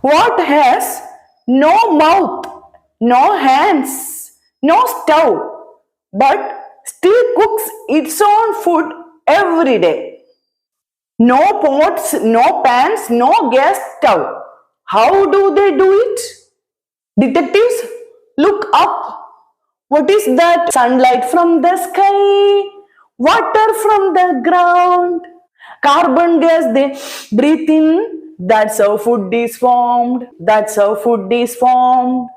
What has no mouth, no hands, no stove, but still cooks its own food every day? No pots, no pans, no gas stove. How do they do it? Detectives, look up. What is that? Sunlight from the sky, water from the ground, carbon gas they breathe in. That's how food is formed. That's how food is formed.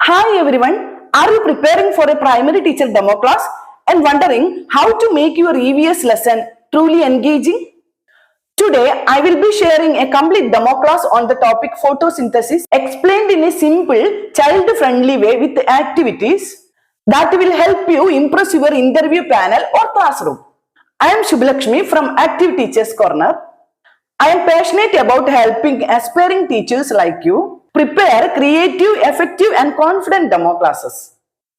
Hi everyone. Are you preparing for a primary teacher demo class and wondering how to make your EVS lesson truly engaging? Today, I will be sharing a complete demo class on the topic photosynthesis explained in a simple, child-friendly way with activities that will help you impress your interview panel or classroom. I am Shubhalakshmi from Active Teachers Corner. I am passionate about helping aspiring teachers like you prepare creative, effective and confident demo classes.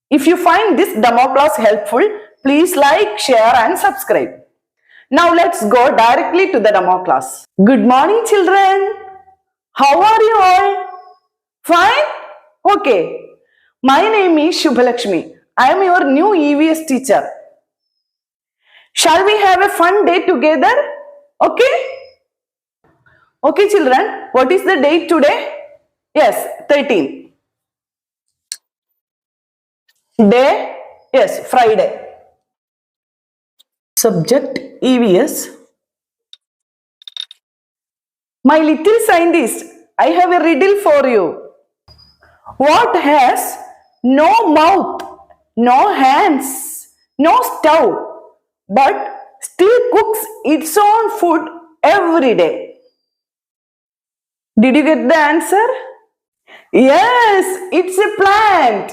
If you find this demo class helpful, please like, share and subscribe. Now let's go directly to the demo class. Good morning children. How are you all? Fine? Okay. My name is Shubhalakshmi. I am your new EVS teacher. Shall we have a fun day together? Okay? Okay children, what is the date today? Yes, 13. Day? Yes, Friday. Subject EVS. My little scientist, I have a riddle for you. What has no mouth, no hands, no stove, but still cooks its own food every day? Did you get the answer? Yes, it's a plant.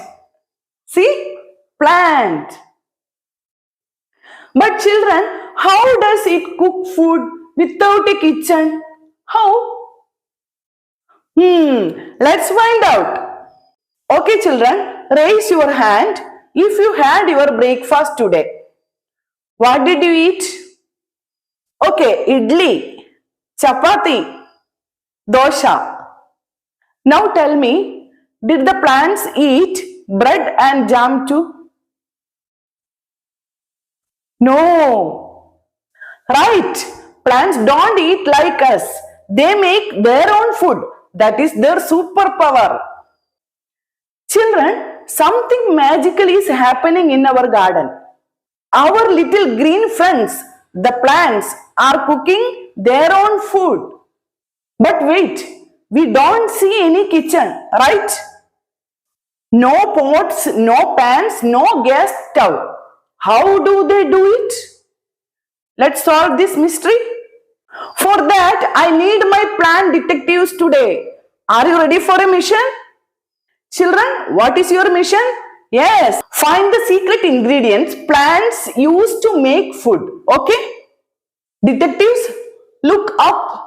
See? Plant. But children, how does it cook food without a kitchen? How? Let's find out. Okay children, raise your hand if you had your breakfast today. What did you eat? Okay, idli, chapati, dosha. Now tell me, did the plants eat bread and jam too? No. Right, plants don't eat like us. They make their own food. That is their superpower. Children, something magical is happening in our garden. Our little green friends, the plants, are cooking their own food. But wait, we don't see any kitchen, right? No pots, no pans, no gas stove. How do they do it? Let's solve this mystery. For that, I need my plant detectives today. Are you ready for a mission? Children, what is your mission? Yes, find the secret ingredients plants use to make food. Okay? Detectives, look up.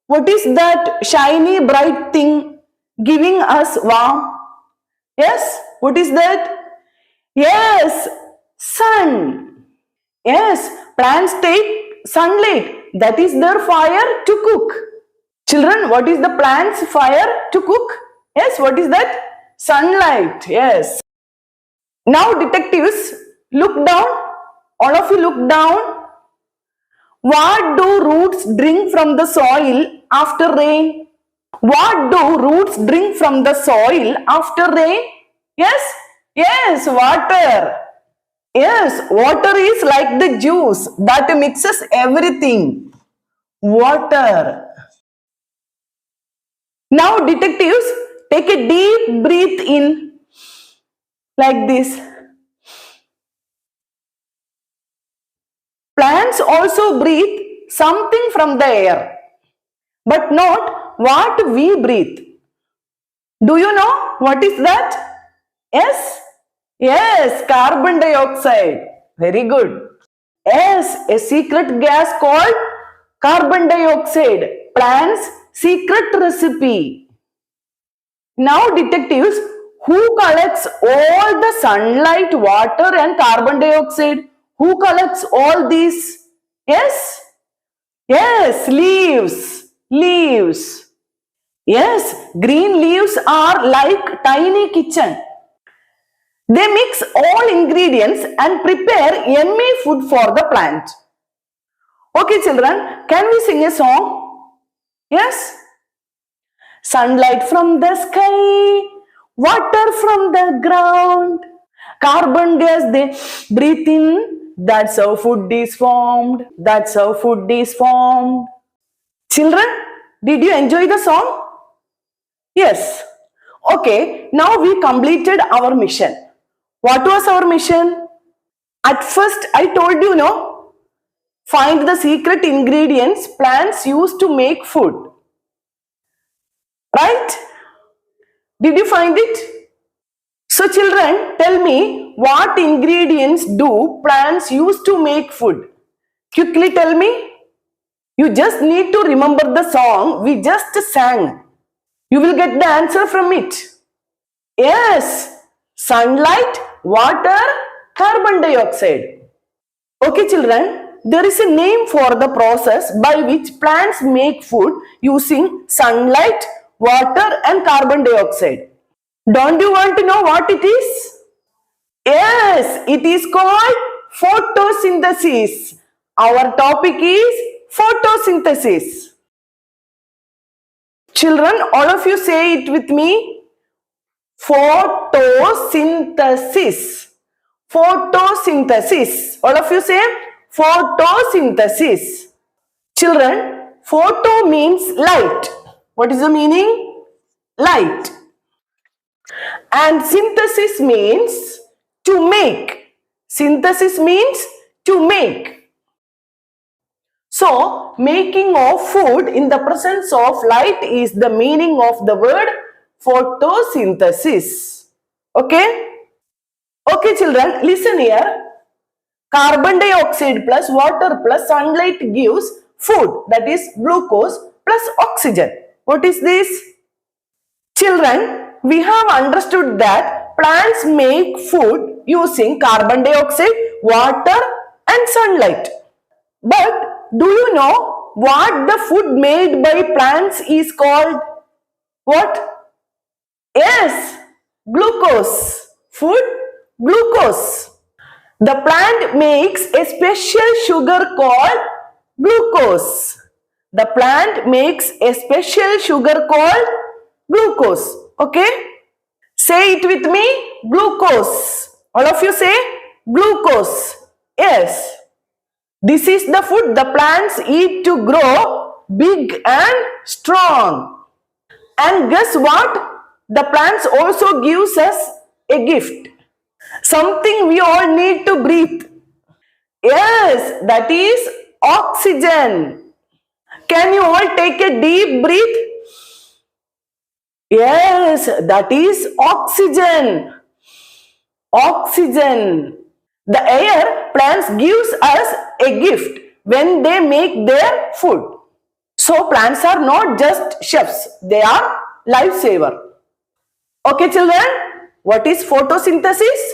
What is that shiny bright thing giving us warmth? Yes, what is that? Yes, sun. Yes, plants take sunlight. That is their fire to cook. Children, what is the plant's fire to cook? Yes, what is that? Sunlight. Yes. Now detectives, look down. All of you look down. What do roots drink from the soil after rain? What do roots drink from the soil after rain? Yes? Yes, water. Yes, water is like the juice that mixes everything. Water. Now detectives, take a deep breath in like this. Plants also breathe something from the air, but not what we breathe. Do you know what is that? Yes? Yes, carbon dioxide. Very good. Yes, a secret gas called carbon dioxide. Plants' secret recipe. Now detectives, who collects all the sunlight, water and carbon dioxide? Who collects all these? Yes? Yes, leaves. Leaves. Yes, green leaves are like tiny kitchen. They mix all ingredients and prepare yummy food for the plant. Okay, children, can we sing a song? Yes? Sunlight from the sky, water from the ground, carbon gas they breathe in. That's how food is formed. That's how food is formed. Children, did you enjoy the song? Yes. Okay, now we completed our mission. What was our mission? At first, I told you, no, find the secret ingredients plants use to make food. Right? Did you find it? So, children, tell me what ingredients do plants use to make food? Quickly tell me. You just need to remember the song we just sang. You will get the answer from it. Yes, sunlight, water, carbon dioxide. Okay, children, there is a name for the process by which plants make food using sunlight, water, and carbon dioxide. Don't you want to know what it is? Yes, it is called photosynthesis. Our topic is photosynthesis. Children, all of you say it with me. Photosynthesis. Photosynthesis. All of you say photosynthesis. Children, photo means light. What is the meaning? Light. And synthesis means to make. Synthesis means to make. So, making of food in the presence of light is the meaning of the word photosynthesis. Okay? Okay, children, listen here. Carbon dioxide plus water plus sunlight gives food, that is glucose plus oxygen. What is this? Children, we have understood that plants make food using carbon dioxide, water and sunlight. But do you know what the food made by plants is called? What? Yes, glucose. Food, glucose. The plant makes a special sugar called glucose. The plant makes a special sugar called glucose. Okay? Say it with me. Glucose. All of you say glucose. Yes. This is the food the plants eat to grow big and strong. And guess what? The plants also gives us a gift. Something we all need to breathe. Yes, that is oxygen. Can you all take a deep breath? Yes, that is oxygen. Oxygen. The air plants gives us a gift when they make their food. So plants are not just chefs, they are lifesaver. Okay, children, what is photosynthesis?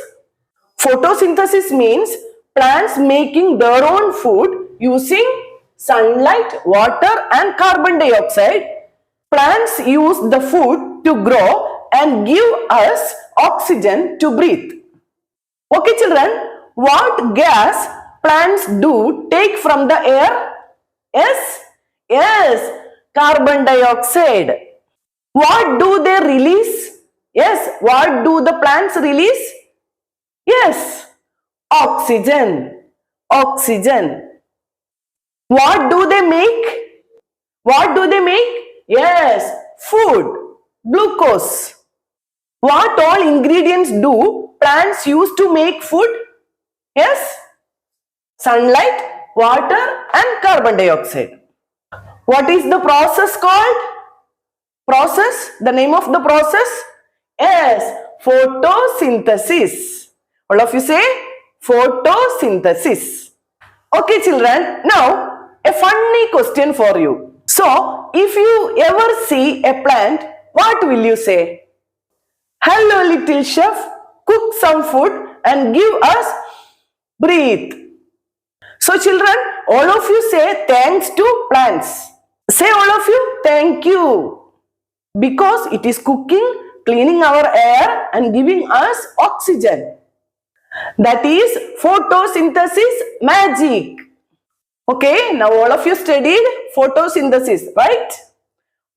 Photosynthesis means plants making their own food using sunlight, water and carbon dioxide. Plants use the food to grow and give us oxygen to breathe. Okay, children, what gas plants do take from the air? Yes? Yes, carbon dioxide. What do they release? Yes, what do the plants release? Yes, oxygen. Oxygen. What do they make? What do they make? Yes, food. Glucose. What all ingredients do plants use to make food? Yes, sunlight, water and carbon dioxide. What is the process called? Process, the name of the process? Yes, photosynthesis. All of you say photosynthesis. Okay, children, now a funny question for you. So, if you ever see a plant, what will you say? Hello, little chef, cook some food and give us breathe. So, children, all of you say thanks to plants. Say all of you, thank you. because it is cooking, cleaning our air and giving us oxygen. That is photosynthesis magic. Okay, now all of you studied photosynthesis, right?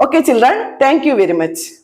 Okay, children, thank you very much.